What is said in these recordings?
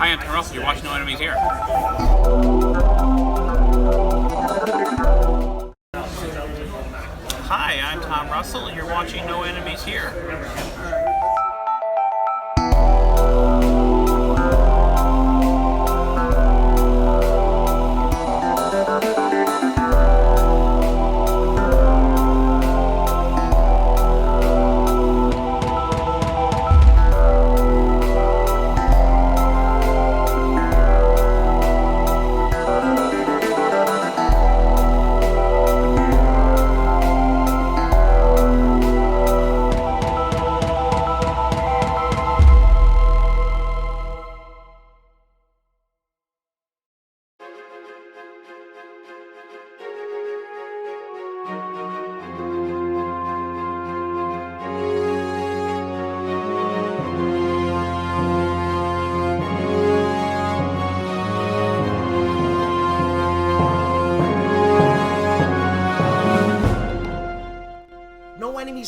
Hi, I'm Tom Russel. You're watching No Enemies Here. Hi, I'm Tom Russel, and you're watching No Enemies Here.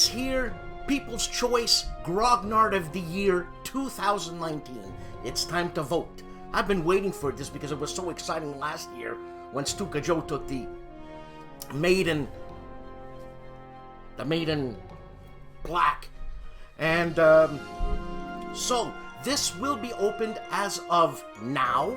Here, People's Choice Grognard of the Year 2019. It's time to vote. I've been waiting for this because it was so exciting last year when STUKAJOE took the Maiden Black. And so this will be opened as of now.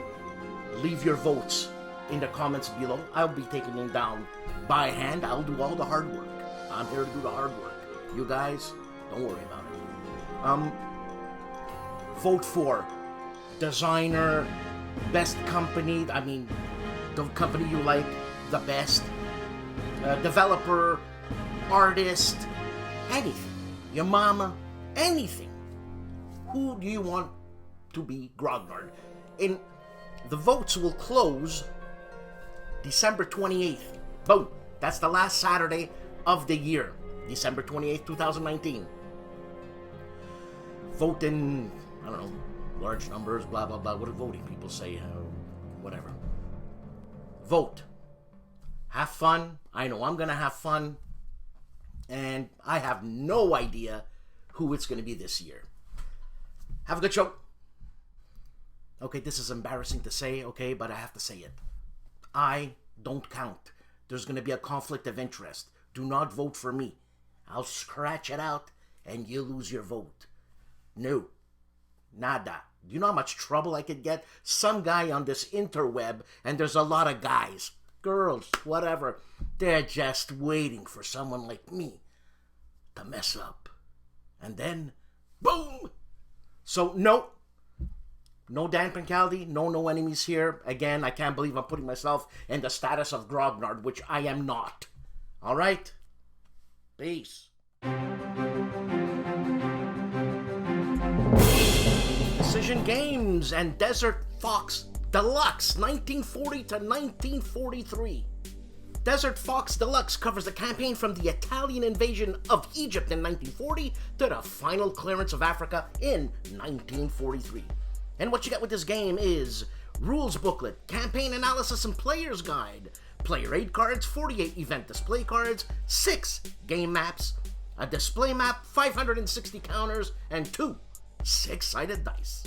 Leave your votes in the comments below. I'll be taking them down by hand. I'll do all the hard work. I'm here to do the hard work. You guys, don't worry about it. Vote for designer, best company, I mean, the company you like the best, developer, artist, anything. Your mama, anything. Who do you want to be Grognard? And the votes will close December 28th. Boom. That's the last Saturday of the year. December 28th, 2019. Vote in, I don't know, large numbers, blah, blah, blah. What do voting people say? Whatever. Vote. Have fun. I know I'm going to have fun. And I have no idea who it's going to be this year. Have a good show. Okay, this is embarrassing to say, okay, but I have to say it. I don't count. There's going to be a conflict of interest. Do not vote for me. I'll scratch it out and you lose your vote. No. Nada. Do you know how much trouble I could get? Some guy on this interweb, and there's a lot of guys, girls, whatever, they're just waiting for someone like me to mess up. And then, boom! So, no. No Dan Pancaldi, no enemies here. Again, I can't believe I'm putting myself in the status of Grognard, which I am not. All right? Peace. Decision Games and Desert Fox Deluxe, 1940 to 1943. Desert Fox Deluxe covers the campaign from the Italian invasion of Egypt in 1940 to the final clearance of Africa in 1943. And what you get with this game is rules booklet, campaign analysis and player's guide, player aid cards, 48 event display cards, 6 game maps, a display map, 560 counters, and 2 6-sided dice.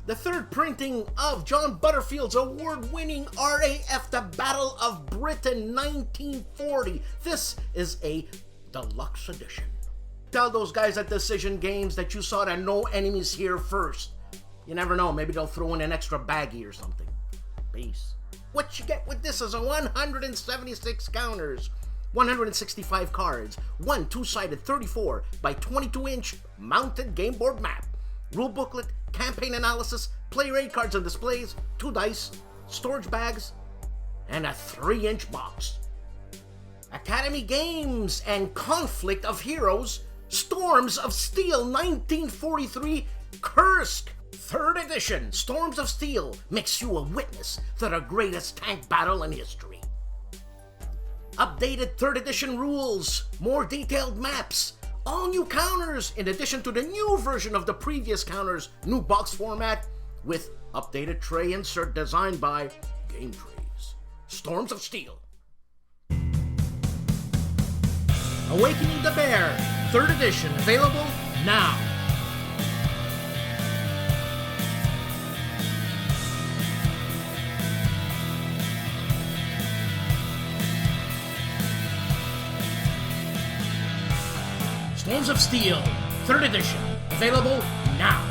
The third printing of John Butterfield's award-winning RAF The Battle of Britain 1940. This is a deluxe edition. Tell those guys at Decision Games that you saw the No Enemies Here first. You never know, maybe they'll throw in an extra baggie or something. Peace. What you get with this is a 176 counters, 165 cards, one 2-sided 34 by 22-inch mounted game board map, rule booklet, campaign analysis, player aid cards and displays, 2 dice, storage bags, and a 3-inch box. Academy Games and Conflict of Heroes, Storms of Steel 1943, Kursk. 3rd edition, Storms of Steel, makes you a witness to the greatest tank battle in history. Updated 3rd edition rules, more detailed maps, all new counters, in addition to the new version of the previous counters, new box format, with updated tray insert designed by Game Trays. Storms of Steel. Awakening the Bear, 3rd edition, available now. Storms of Steel, 3rd edition, available now.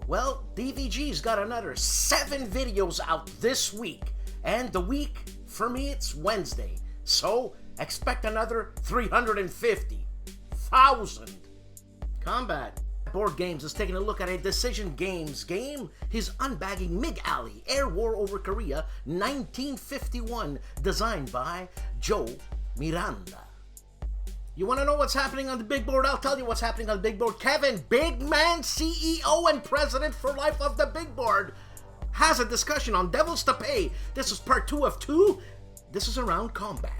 Well, DVG's got another 7 videos out this week, and the week, for me, it's Wednesday, so expect another 350,000. Combat Board Games is taking a look at a Decision Games game. He's unbagging MiG Alley, Air War over Korea, 1951, designed by Joe Miranda. You want to know what's happening on the big board? I'll tell you what's happening on the big board. Kevin, big man, CEO and president for life of the big board, has a discussion on Devils to Pay. This is part 2 of 2. This is around combat.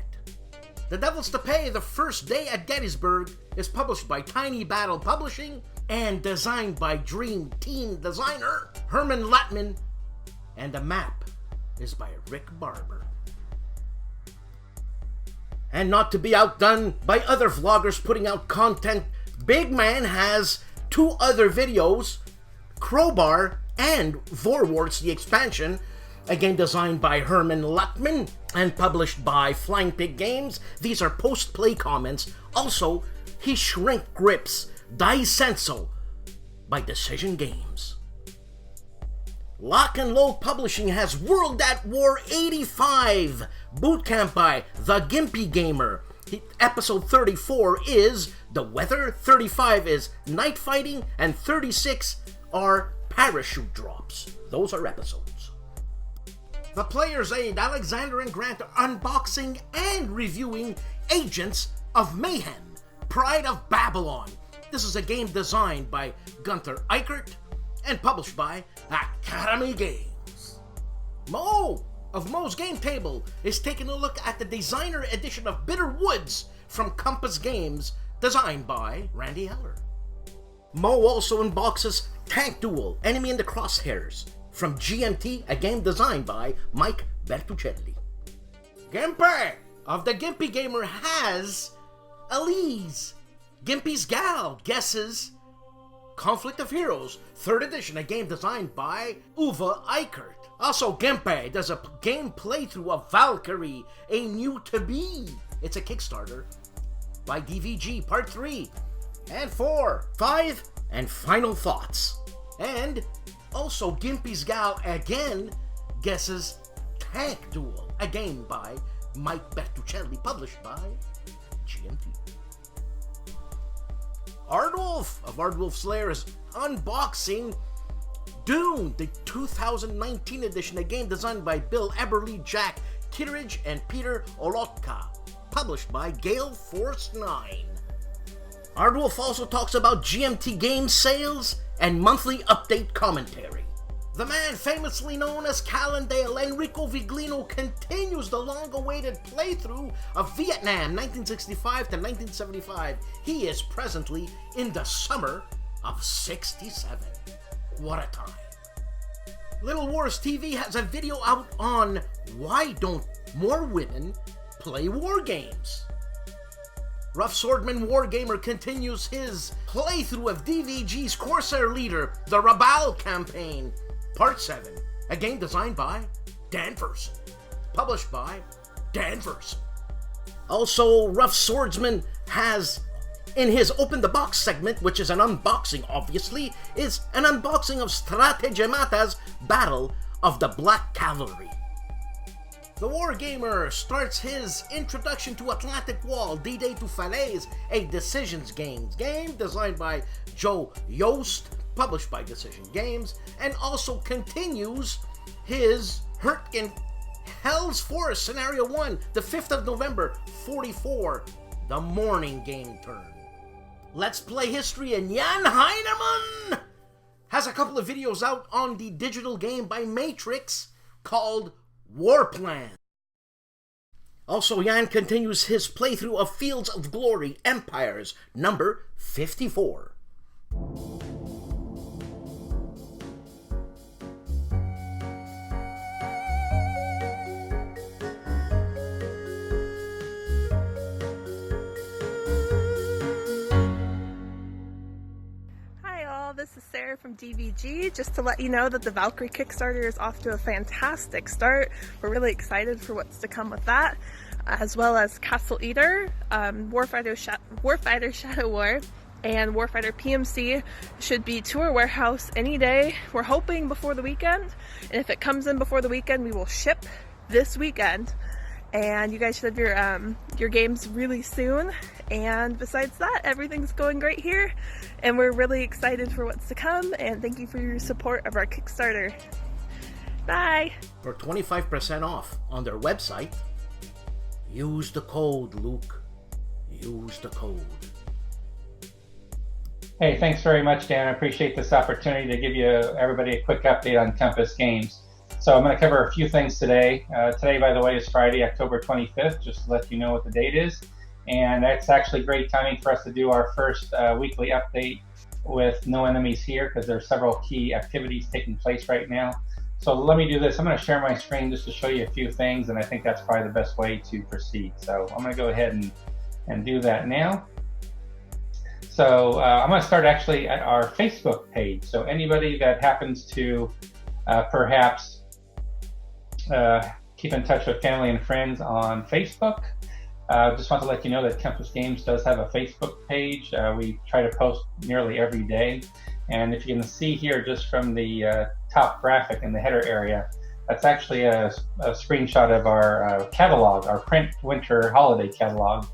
The Devils to Pay, the first day at Gettysburg, is published by Tiny Battle Publishing and designed by Dream Team designer Herman Latman, and the map is by Rick Barber. And not to be outdone by other vloggers putting out content, Big Man has 2 other videos, Crowbar and Vorwarts the Expansion, a game designed by Herman Latman and published by Flying Pig Games. These are post-play comments. Also, he shrink grips Daisenso by Decision Games. Lock and Load Publishing has World at War 85 Bootcamp by The GIMPY Gamer. Episode 34 is The Weather, 35 is Night Fighting, and 36 are Parachute Drops. Those are episodes. The Player's Aid, Alexander and Grant are unboxing and reviewing Agents of Mayhem, Pride of Babylon. This is a game designed by Gunther Eichert and published by Academy Games. Mo of Mo's Game Table is taking a look at the designer edition of Bitter Woods from Compass Games, designed by Randy Heller. Mo also unboxes Tank Duel, Enemy in the Crosshairs from GMT, a game designed by Mike Bertuccelli. GIMPY of the GIMPY Gamer has Elise, Gimpy's Gal, guesses Conflict of Heroes, 3rd edition, a game designed by Uwe Eichert. Also, GIMPY does a game playthrough of Valkyrie, A New To Be. It's a Kickstarter by DVG, Part 3, and 4, 5, and Final Thoughts. And also, Gimpy's Gal again guesses Tank Duel, a game by Mike Bertuccelli, published by GMT. ARDWULF of ARDWULF'S LAIR is unboxing Dune, the 2019 edition, a game designed by Bill Eberly, Jack Kitteridge, and Peter Olotka, published by Gale Force 9. ARDWULF also talks about GMT game sales and monthly update commentary. The man famously known as Calandale, Enrico Viglino, continues the long-awaited playthrough of Vietnam 1965 to 1975. He is presently in the summer of 67. What a time. Little Wars TV has a video out on why don't more women play war games. Rough Swordman Wargamer continues his playthrough of DVG's Corsair Leader, the Rabal Campaign, Part 7, a game designed by Dan Verson, published by Dan Verson. Also, Rough Swordsman has, in his Open the Box segment, which is an unboxing obviously, is an unboxing of Strategemata's Battle of the Black Cavalry. The Wargamer starts his Introduction to Atlantic Wall, D-Day to Falaise, a Decisions game designed by Joe Yost published by Decision Games, and also continues his Hurt in Hell's Forest Scenario 1, the 5th of November, 44, the morning game turn. Let's Play History and Jan Heinemann has a couple of videos out on the digital game by Matrix called War Plan. Also, Jan continues his playthrough of Fields of Glory Empires, number 54. This is Sarah from DVG, just to let you know that the Valkyrie Kickstarter is off to a fantastic start. We're really excited for what's to come with that, as well as Castle Eater, Warfighter Shadow War, and Warfighter PMC should be to our warehouse any day. We're hoping before the weekend, and if it comes in before the weekend, we will ship this weekend. And you guys should have your games really soon. And besides that, everything's going great here, and we're really excited for what's to come, and thank you for your support of our Kickstarter. Bye! For 25% off on their website, use the code, Luke. Use the code. Hey, thanks very much, Dan. I appreciate this opportunity to give everybody a quick update on Compass Games. So I'm going to cover a few things today. Today, by the way, is Friday, October 25th, just to let you know what the date is. And that's actually great timing for us to do our first weekly update with No Enemies Here, because there are several key activities taking place right now. So let me do this. I'm going to share my screen just to show you a few things, and I think that's probably the best way to proceed. So I'm going to go ahead and do that now. So I'm going to start actually at our Facebook page. So anybody that happens to perhaps keep in touch with family and friends on Facebook, just want to let you know that Compass Games does have a Facebook page. We try to post nearly every day. And if you can see here just from the top graphic in the header area, that's actually a screenshot of our catalog, our print winter holiday catalog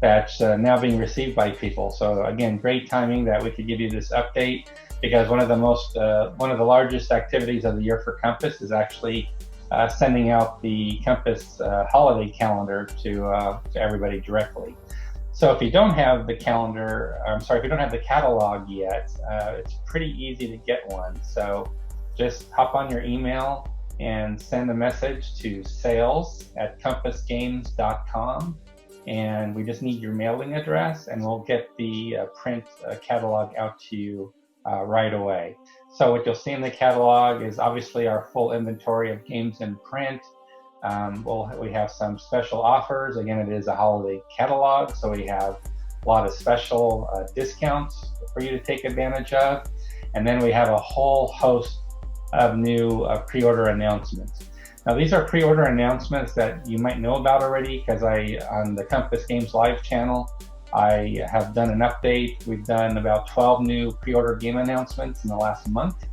that's now being received by people. So again, great timing that we could give you this update, because one of the largest activities of the year for Compass is actually sending out the Compass holiday calendar to everybody directly. So if you don't have the calendar, if you don't have the catalog yet, it's pretty easy to get one. So just hop on your email and send a message to sales@compassgames.com, and we just need your mailing address, and we'll get the print catalog out to you right away. So what you'll see in the catalog is obviously our full inventory of games in print. We have some special offers. Again, it is a holiday catalog, so we have a lot of special discounts for you to take advantage of. And then we have a whole host of new pre-order announcements. Now, these are pre-order announcements that you might know about already, because on the Compass Games Live channel, I have done an update. We've done about 12 new pre-order game announcements in the last month,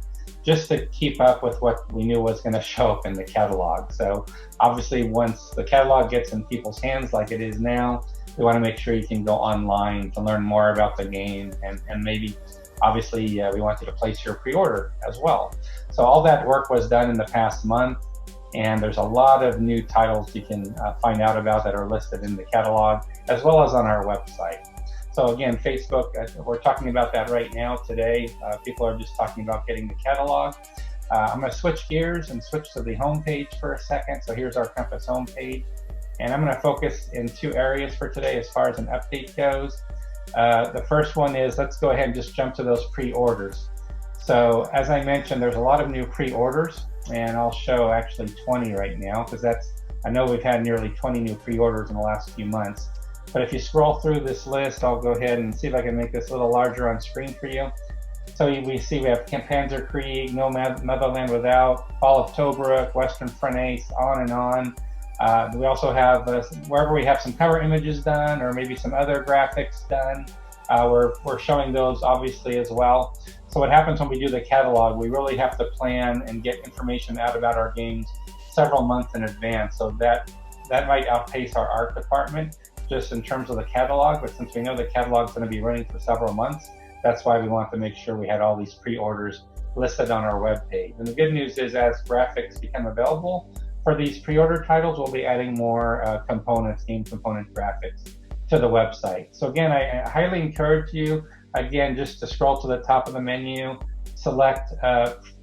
just to keep up with what we knew was going to show up in the catalog. So obviously, once the catalog gets in people's hands like it is now, we want to make sure you can go online to learn more about the game, and maybe, obviously, we want you to place your pre-order as well. So all that work was done in the past month, and there's a lot of new titles you can find out about that are listed in the catalog, as well as on our website. So again, Facebook, we're talking about that right now today. People are just talking about getting the catalog. I'm going to switch gears and switch to the home page for a second. So here's our Compass home page, and I'm going to focus in two areas for today as far as an update goes. The first one is, let's go ahead and just jump to those pre-orders. So as I mentioned, there's a lot of new pre-orders, and I'll show actually 20 right now, because I know we've had nearly 20 new pre-orders in the last few months. But if you scroll through this list, I'll go ahead and see if I can make this a little larger on screen for you. So we see we have Panzerkrieg, No Motherland Without, Fall of Tobruk, Western Front Ace, on and on. We also have, wherever we have some cover images done, or maybe some other graphics done, we're showing those obviously as well. So what happens when we do the catalog, we really have to plan and get information out about our games several months in advance. So that might outpace our art department just in terms of the catalog, but since we know the catalog is going to be running for several months, that's why we want to make sure we had all these pre-orders listed on our webpage. And the good news is, as graphics become available for these pre-order titles, we'll be adding more components, game component graphics to the website. So again, I highly encourage you, again, just to scroll to the top of the menu, select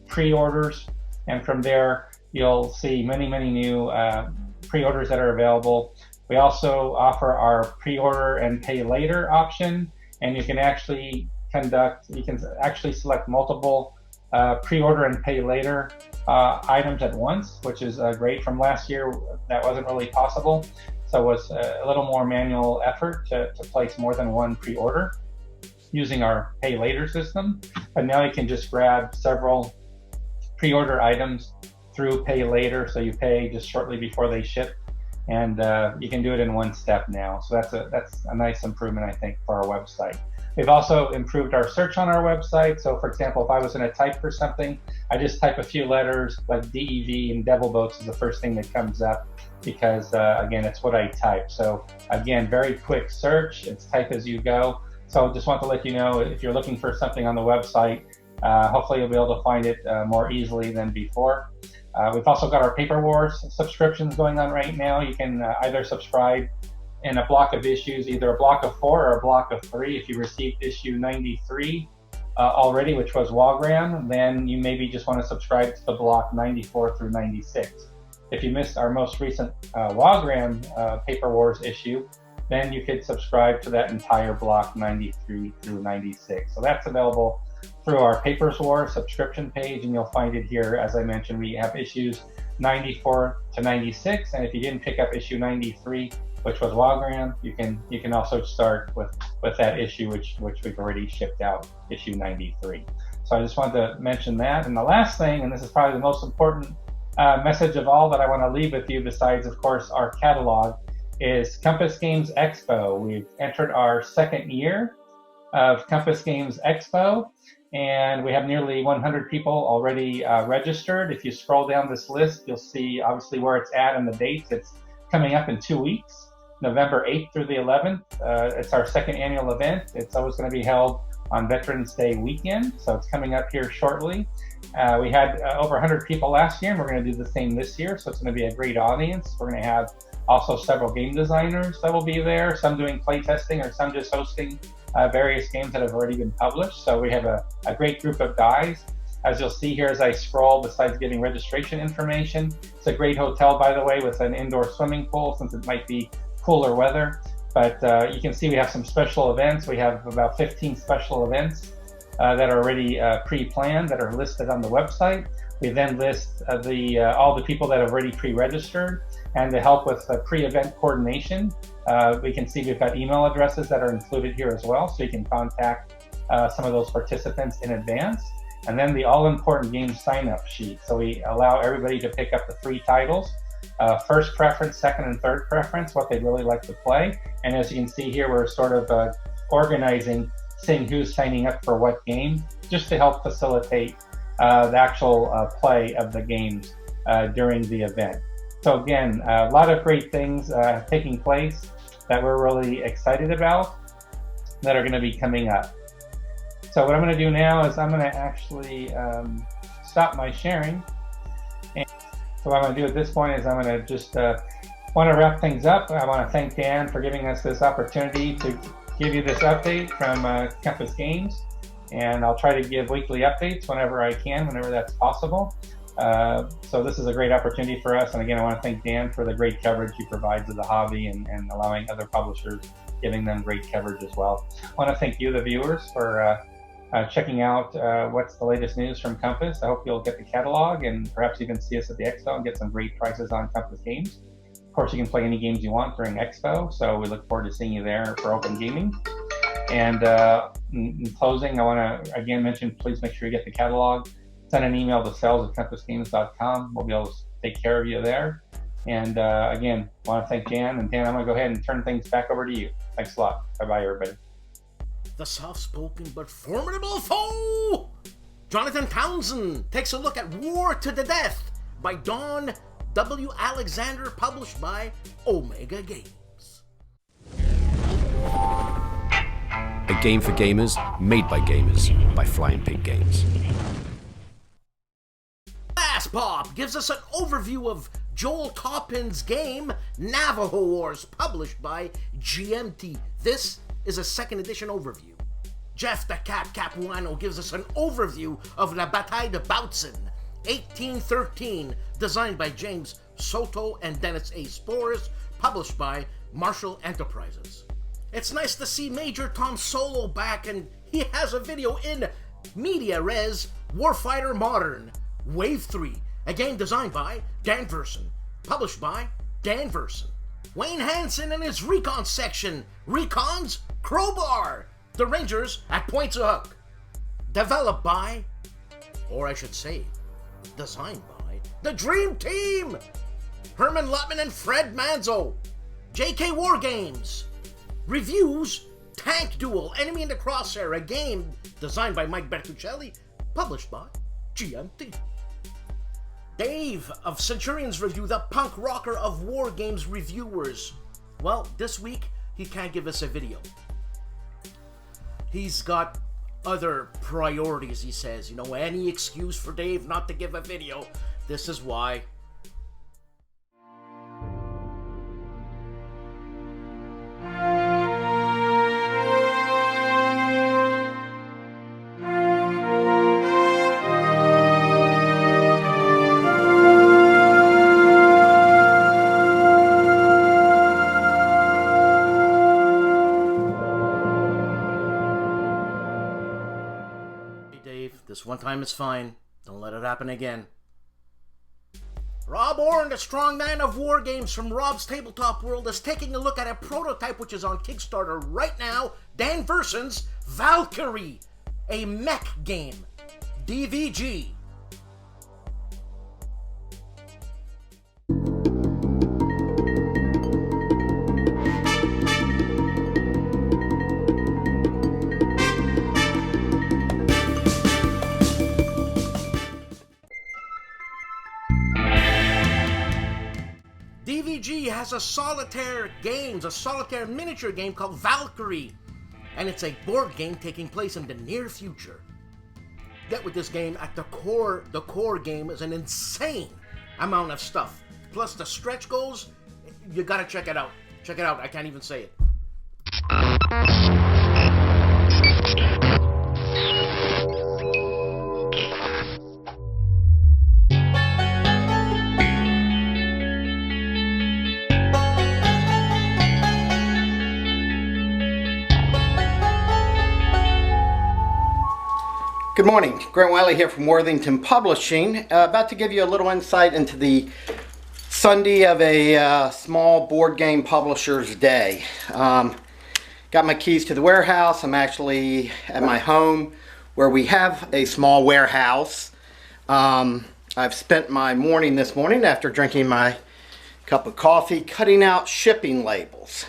pre-orders, and from there you'll see many new pre-orders that are available. We also offer our pre-order and pay later option, and you can actually select multiple pre-order and pay later items at once, which is great. From last year, that wasn't really possible, so it was a little more manual effort to place more than one pre-order using our pay later system. But now you can just grab several pre-order items through pay later, so you pay just shortly before they ship, and you can do it in one step now. So that's a nice improvement, I think, for our website. We've also improved our search on our website. So for example, if I was going to type for something, I just type a few letters like DEV, and Devil Boats is the first thing that comes up because again, it's what I type. So again, very quick search, it's type as you go. So just want to let you know, if you're looking for something on the website, hopefully you'll be able to find it more easily than before. We've also got our Paper Wars subscriptions going on right now. You can either subscribe in a block of issues, either a block of 4 or a block of 3. If you received issue 93 already, which was Wagram, then you maybe just want to subscribe to the block 94 through 96. If you missed our most recent Wagram Paper Wars issue, then you could subscribe to that entire block 93 through 96. So that's available through our Papers War subscription page, and you'll find it here. As I mentioned, we have issues 94 to 96, and if you didn't pick up issue 93, which was Wagram, you can also start with that issue, which we've already shipped out, issue 93. So I just wanted to mention that. And the last thing, and this is probably the most important message of all that I want to leave with you, besides of course our catalog, is Compass Games Expo. We've entered our second year of Compass Games Expo, and we have nearly 100 people already registered. If you scroll down this list, you'll see obviously where it's at and the dates. It's coming up in 2 weeks, November 8th through the 11th. It's our second annual event. It's always going to be held on Veterans Day weekend, so it's coming up here shortly. We had over 100 people last year, and we're going to do the same this year, so it's going to be a great audience. We're going to have also several game designers that will be there, some doing play testing or some just hosting various games that have already been published. So we have a great group of guys. As you'll see here as I scroll, besides giving registration information, it's a great hotel, by the way, with an indoor swimming pool since it might be cooler weather. But you can see we have some special events. We have about 15 special events that are already pre-planned, that are listed on the website. We then list all the people that have already pre-registered, and to help with pre-event coordination, we can see we've got email addresses that are included here as well, so you can contact some of those participants in advance. And then the all-important game sign-up sheet. So we allow everybody to pick up the 3 titles, first preference, second and third preference, what they'd really like to play. And as you can see here, we're sort of organizing, seeing who's signing up for what game, just to help facilitate the actual play of the games during the event. So again, a lot of great things taking place that we're really excited about that are going to be coming up. So what I'm going to do now is I'm going to actually stop my sharing. And so what I'm going to do at this point is I'm going to just want to wrap things up. I want to thank Dan for giving us this opportunity to give you this update from Compass Games. And I'll try to give weekly updates whenever I can, whenever that's possible. So this is a great opportunity for us. And again, I want to thank Dan for the great coverage he provides of the hobby and allowing other publishers, giving them great coverage as well. I want to thank you, the viewers, for checking out what's the latest news from Compass. I hope you'll get the catalog and perhaps even see us at the Expo and get some great prices on Compass games. Of course, you can play any games you want during Expo, so we look forward to seeing you there for open gaming. And in closing, I want to again mention, please make sure you get the catalog. Send an email to sales@compassgames.com. We'll be able to take care of you there. And again, I want to thank Dan. And Dan, I'm going to go ahead and turn things back over to you. Thanks a lot. Bye-bye, everybody. The soft-spoken but formidable foe! Jonathan Townsend takes a look at War to the Death by Don W. Alexander, published by Omega Games. a game for gamers, made by gamers, by Flying Pig Games. BLASTPOP gives us an overview of Joel Toppin's game, Navajo Wars, published by GMT. This is a second edition overview. Jeff the Cat Capuano gives us an overview of La Bataille de Bautzen, 1813, designed by James Soto and Dennis A. Spores, published by Marshall Enterprises. It's nice to see Major Tom Solo back, and he has a video in Media Res, Warfighter Modern, Wave 3, a game designed by Dan Verson, published by Dan Verson. Wayne Hansen and his Recon section, Recon's Crowbar, the Rangers at Points of Hook. Developed by, or I should say, designed by, the Dream Team! Herman Lutman and Fred Manzo. JK Wargames. Reviews, Tank Duel, Enemy in the Crosshair, a game designed by Mike Bertuccelli, published by GMT. Dave of Centurion's Review, the punk rocker of Wargames reviewers. Well, this week, he can't give us a video. He's got other priorities, he says. You know, any excuse for Dave not to give a video. This is why. This one time is fine. Don't let it happen again. Rob Orr, the strong man of war games from Rob's Tabletop World, is taking a look at a prototype which is on Kickstarter right now, Dan Verson's Valkyrie, a mech game. DVG. DVG has a solitaire miniature game called Valkyrie, and it's a board game taking place in the near future. Get with this game, at the core game is an insane amount of stuff. Plus the stretch goals, you gotta check it out. Check it out, I can't even say it. Good morning, Grant Wiley here from Worthington Publishing. About to give you a little insight into the Sunday of a small board game publisher's day. Got my keys to the warehouse. I'm actually at my home where we have a small warehouse. I've spent my morning this morning after drinking my cup of coffee cutting out shipping labels.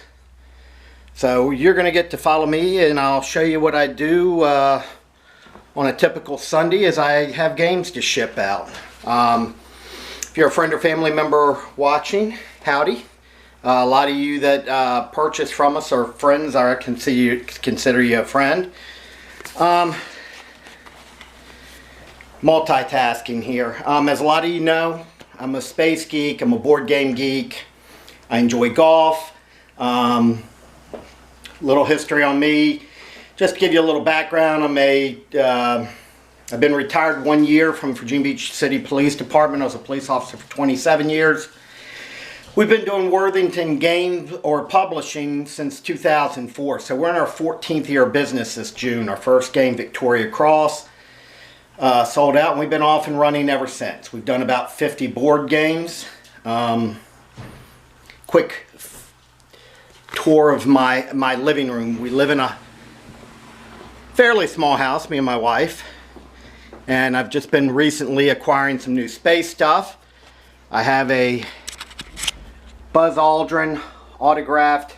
So you're going to get to follow me and I'll show you what I do on a typical Sunday as I have games to ship out. If you're a friend or family member watching, howdy. A lot of you that purchase from us are friends, I consider you a friend. Multitasking here. As a lot of you know, I'm a space geek, I'm a board game geek. I enjoy golf. Little history on me. Just to give you a little background, I've been retired 1 year from Virginia Beach City Police Department. I was a police officer for 27 years. We've been doing Worthington Games or Publishing since 2004. So we're in our 14th year of business this June. Our first game, Victoria Cross, sold out and we've been off and running ever since. We've done about 50 board games. Quick tour of my living room. We live in a fairly small house, me and my wife, and I've just been recently acquiring some new space stuff. I have a Buzz Aldrin autographed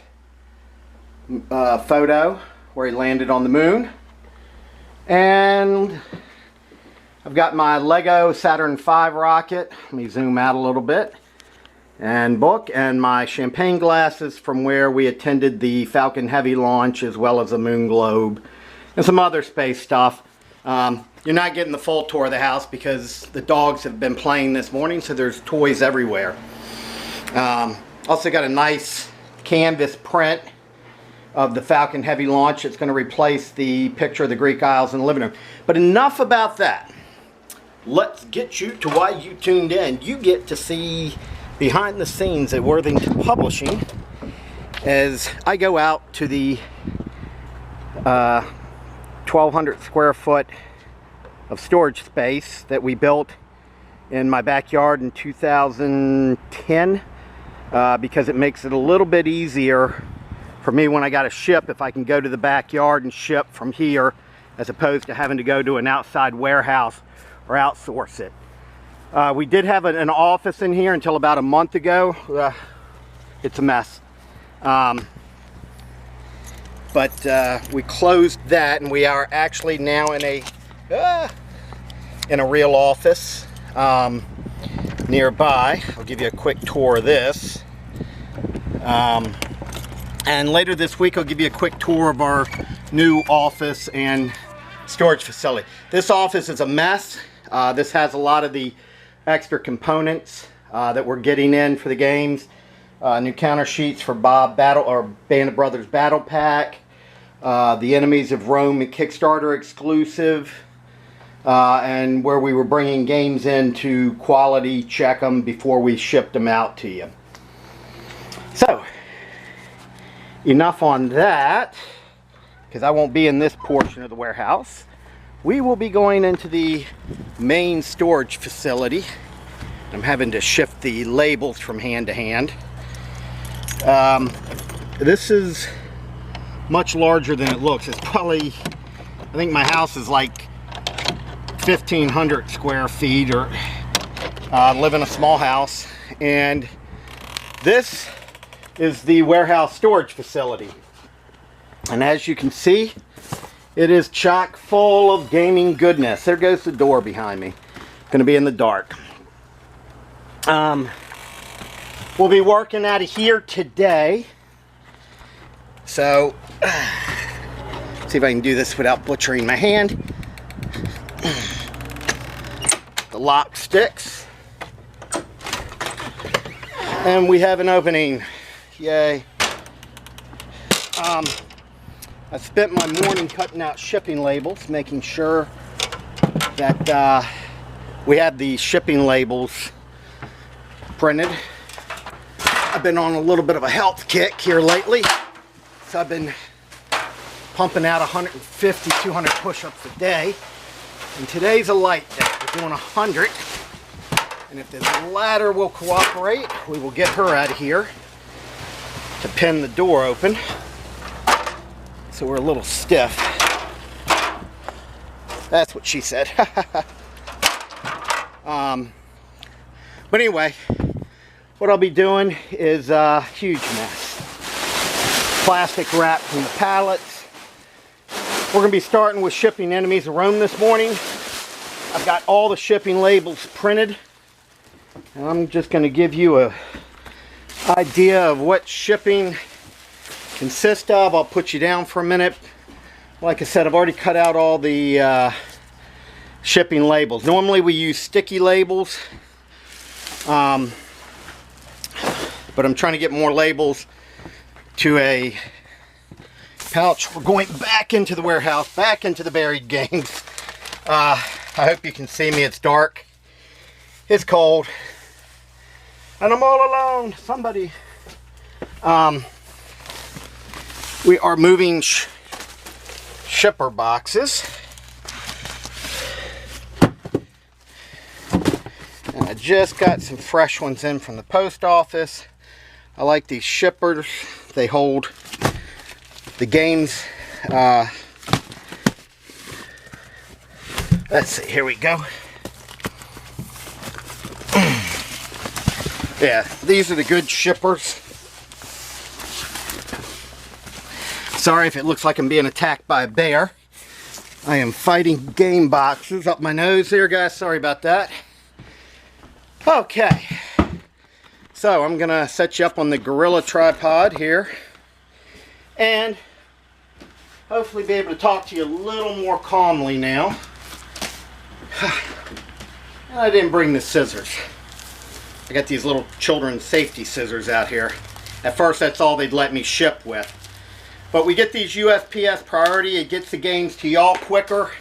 photo where he landed on the moon, and I've got my Lego Saturn V rocket. Let me zoom out a little bit. and book, and my champagne glasses from where we attended the Falcon Heavy launch, as well as the Moon Globe and some other space stuff. You're not getting the full tour of the house because the dogs have been playing this morning, so there's toys everywhere. Also got a nice canvas print of the Falcon Heavy launch. It's going to replace the picture of the Greek Isles in the living room. But enough about that. Let's get you to why you tuned in. You get to see behind the scenes at Worthington Publishing as I go out to the 1,200 square foot of storage space that we built in my backyard in 2010 because it makes it a little bit easier for me when I got to ship, if I can go to the backyard and ship from here as opposed to having to go to an outside warehouse or outsource it. We did have an office in here until about a month ago. It's a mess. But we closed that, and we are actually now in a real office nearby. I'll give you a quick tour of this. And later this week, I'll give you a quick tour of our new office and storage facility. This office is a mess. This has a lot of the extra components that we're getting in for the games. New counter sheets for Band of Brothers Battle Pack. The Enemies of Rome Kickstarter exclusive. And where we were bringing games in to quality check them before we shipped them out to you. So, enough on that, because I won't be in this portion of the warehouse. We will be going into the main storage facility. I'm having to shift the labels from hand to hand. This is much larger than it looks. It's probably, I think my house is like 1,500 square feet, or live in a small house. And this is the warehouse storage facility. And as you can see, it is chock full of gaming goodness. There goes the door behind me. Going to be in the dark. We'll be working out of here today. So, see if I can do this without butchering my hand. The lock sticks. And we have an opening. Yay. I spent my morning cutting out shipping labels, making sure that we had the shipping labels printed. I've been on a little bit of a health kick here lately, so I've been pumping out 150, 200 push-ups a day. And today's a light day. We're doing 100. And if the ladder will cooperate, we will get her out of here to pin the door open. So we're a little stiff. That's what she said. But anyway, what I'll be doing is a huge mess. Plastic wrap from the pallets. We're going to be starting with shipping Enemies of Rome this morning. I've got all the shipping labels printed. And I'm just going to give you an idea of what shipping consists of. I'll put you down for a minute. Like I said, I've already cut out all the shipping labels. Normally we use sticky labels, but I'm trying to get more labels to a pouch. We're going back into the warehouse, back into the buried games. I hope you can see me. It's dark, it's cold, and I'm all alone. Somebody we are moving shipper boxes. And I just got some fresh ones in from the post office. I like these shippers. They hold the games. Let's see, here we go. Yeah, these are the good shippers. Sorry if it looks like I'm being attacked by a bear. I am fighting game boxes up my nose there, guys. Sorry about that. Okay. So I'm gonna set you up on the Gorilla tripod here and hopefully be able to talk to you a little more calmly now. And I didn't bring the scissors. I got these little children's safety scissors out here. At first that's all they'd let me ship with. But we get these USPS priority, it gets the games to y'all quicker.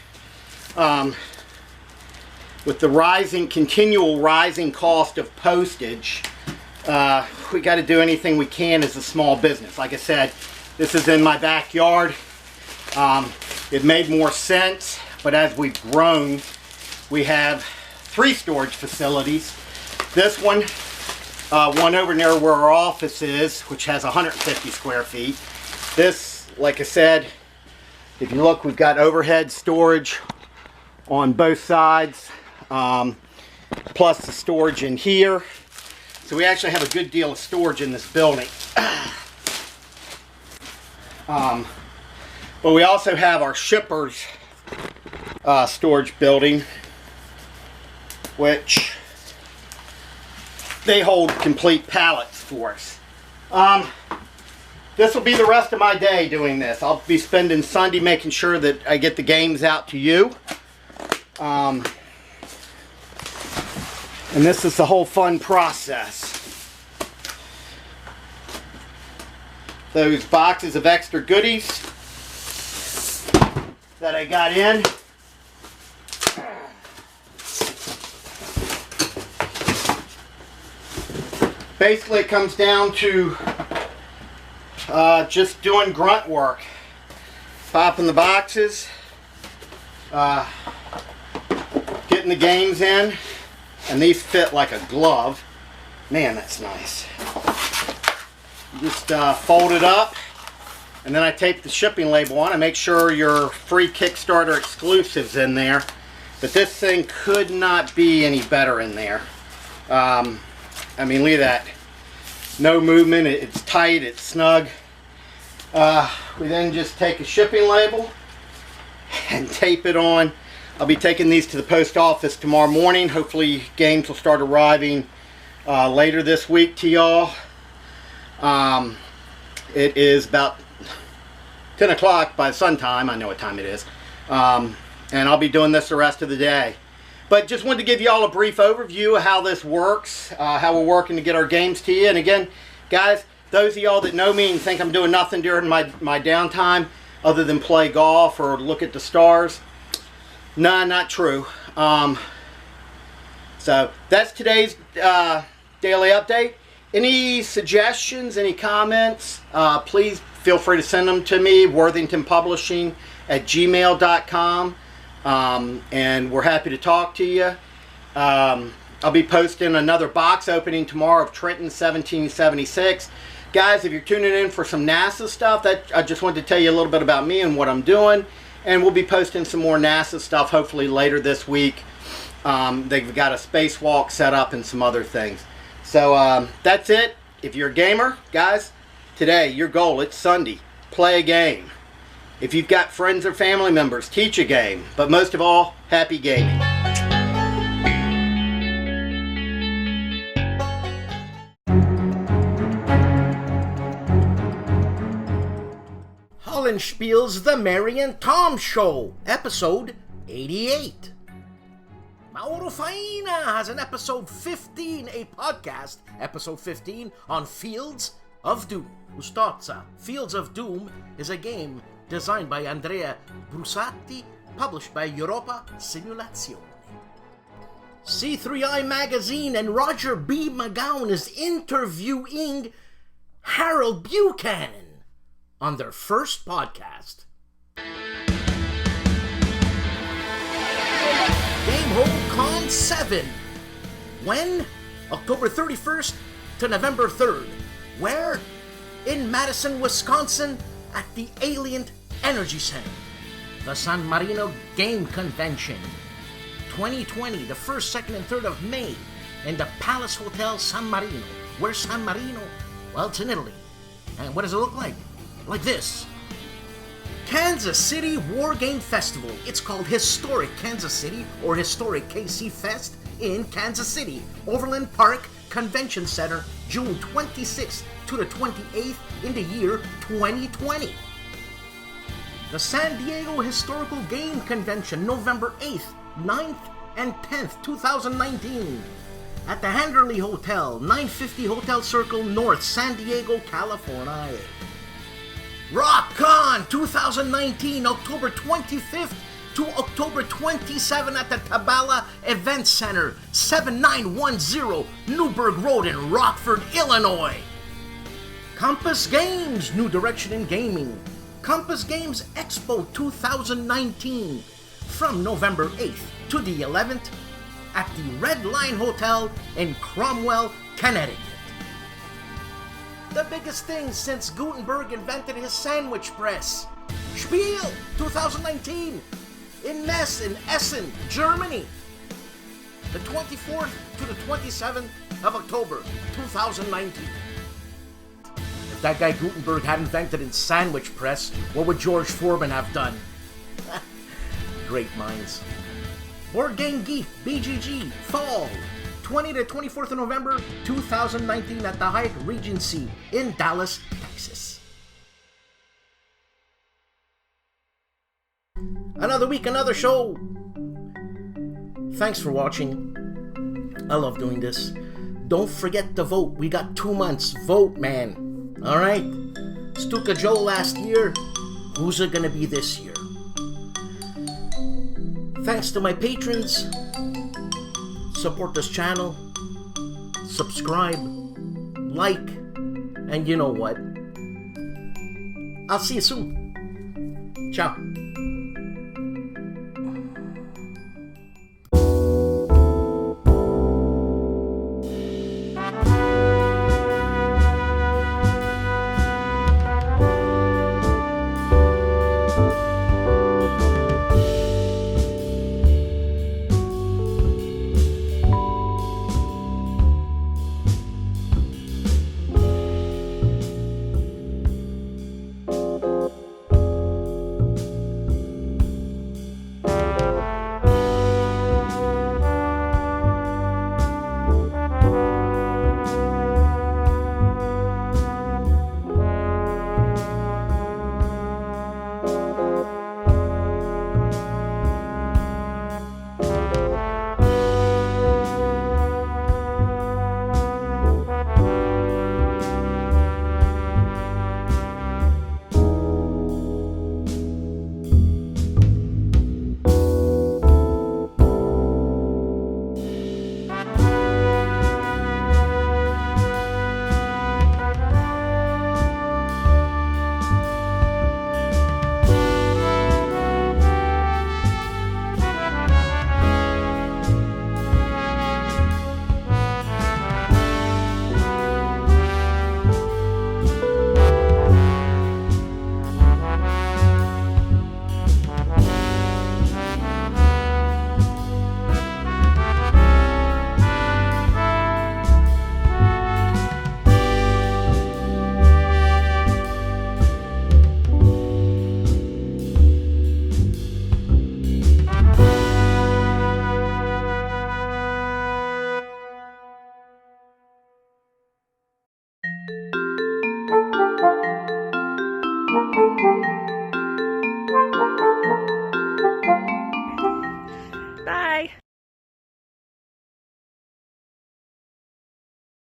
With the continual rising cost of postage, we got to do anything we can as a small business. Like I said, this is in my backyard. It made more sense, but as we've grown, we have 3 storage facilities. This one over near where our office is, which has 150 square feet. This, like I said, if you look, we've got overhead storage on both sides, plus the storage in here. So we actually have a good deal of storage in this building. But we also have our shippers storage building, which they hold complete pallets for us. This will be the rest of my day doing this. I'll be spending Sunday making sure that I get the games out to you. And this is the whole fun process. Those boxes of extra goodies that I got in. Basically it comes down to just doing grunt work. Popping the boxes, getting the games in, and these fit like a glove. Man, that's nice. You just fold it up, and then I tape the shipping label on and make sure your free Kickstarter exclusives in there. But this thing could not be any better in there. I mean, look at that. No movement, it's tight, it's snug. We then just take a shipping label and tape it on. I'll be taking these to the post office tomorrow morning. Hopefully games will start arriving later this week to y'all. It is about 10 o'clock by sun time. I know what time it is. And I'll be doing this the rest of the day. But just wanted to give you all a brief overview of how this works, how we're working to get our games to you. And again, guys, those of y'all that know me and think I'm doing nothing during my downtime other than play golf or look at the stars, nah, not true. So that's today's daily update. Any suggestions, any comments, please feel free to send them to me, Worthington Publishing @gmail.com. And we're happy to talk to you. I'll be posting another box opening tomorrow of Trenton 1776. Guys, if you're tuning in for some NASA stuff, I just wanted to tell you a little bit about me and what I'm doing. And we'll be posting some more NASA stuff hopefully later this week. They've got a spacewalk set up and some other things. So that's it. If you're a gamer, guys, today your goal, it's Sunday. Play a game. If you've got friends or family members, teach a game. But most of all, happy gaming. HOLLANDSPIELE's The Mary and Tom Show, episode 88. MAURO FAINA has an episode 15, a podcast, episode 15, on Fields of Doom. Ustozza, Fields of Doom is a game designed by Andrea Brusatti, published by Europa Simulazione. C3I Magazine and Roger B. McGowan is interviewing Harold Buchanan on their first podcast. Gamehole Con 7. When? October 31st to November 3rd. Where? In Madison, Wisconsin, at the Alien Energy Center. The San Marino Game Convention. 2020, the 1st, 2nd, and 3rd of May, in the Palace Hotel San Marino. Where's San Marino? Well, it's in Italy. And what does it look like? Like this. Kansas City Wargame Festival. It's called Historic Kansas City or Historic KC Fest in Kansas City, Overland Park, Convention Center, June 26th to the 28th in the year 2020. The San Diego Historical Game Convention, November 8th, 9th, and 10th, 2019. At the Handerly Hotel, 950 Hotel Circle North, San Diego, California. RockCon 2019, October 25th to October 27th at the Tabala Event Center, 7910 Newburgh Road in Rockford, Illinois. Compass Games, New Direction in Gaming. Compass Games Expo 2019, from November 8th to the 11th at the Red Line Hotel in Cromwell, Connecticut. The biggest thing since Gutenberg invented his sandwich press. Spiel 2019 in Neh in Essen, Germany. The 24th to the 27th of October 2019. If that guy Gutenberg had invented his sandwich press, what would George Foreman have done? Great minds. Board Game Geek, BGG, Fall, 20 to 24th of November 2019 at the Hyatt Regency in Dallas, Texas. Another week, another show. Thanks for watching. I love doing this. Don't forget to vote. We got 2 months. Vote, man. Alright? STUKAJOE last year. Who's it gonna be this year? Thanks to my patrons. Support this channel. Subscribe. Like. And you know what? I'll see you soon. Ciao.